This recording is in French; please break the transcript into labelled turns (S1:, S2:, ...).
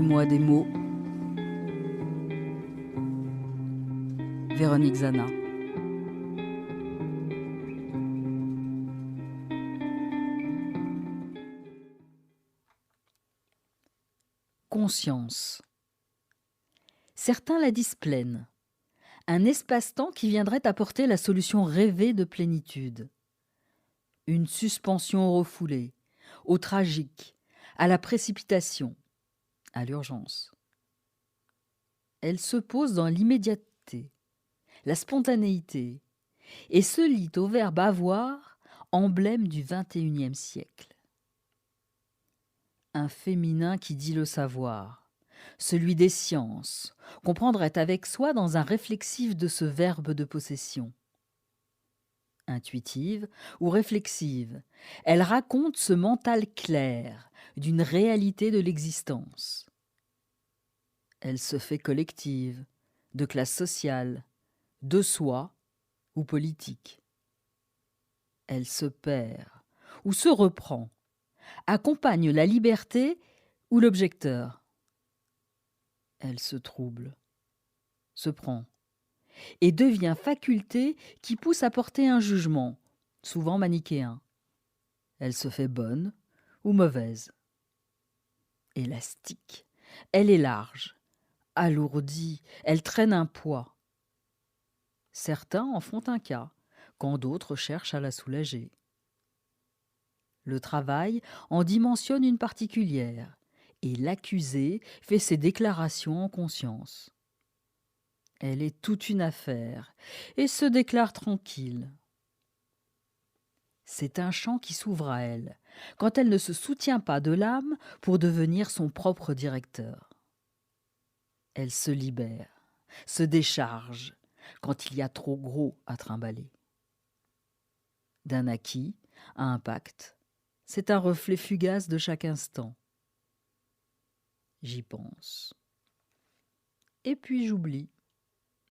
S1: Dis-moi des mots. Véronique Zana. Conscience. Certains la disent pleine. Un espace-temps qui viendrait apporter la solution rêvée de plénitude. Une suspension refoulée, au tragique, à la précipitation, à l'urgence. Elle se pose dans l'immédiateté, la spontanéité, et se lie au verbe avoir, emblème du XXIe siècle. Un féminin qui dit le savoir, celui des sciences, qu'on prendrait avec soi dans un réflexif de ce verbe de possession. Intuitive ou réflexive, elle raconte ce mental clair d'une réalité de l'existence. Elle se fait collective, de classe sociale, de soi ou politique. Elle se perd ou se reprend, accompagne la liberté ou l'objecteur. Elle se trouble, se prend, et devient faculté qui pousse à porter un jugement, souvent manichéen. Elle se fait bonne ou mauvaise. Élastique, elle est large, alourdie, elle traîne un poids. Certains en font un cas, quand d'autres cherchent à la soulager. Le travail en dimensionne une particulière, et l'accusé fait ses déclarations en conscience. Elle est toute une affaire, et se déclare tranquille. C'est un champ qui s'ouvre à elle, quand elle ne se soutient pas de l'âme pour devenir son propre directeur. Elle se libère, se décharge, quand il y a trop gros à trimballer. D'un acquis à un pacte, c'est un reflet fugace de chaque instant. J'y pense. Et puis j'oublie.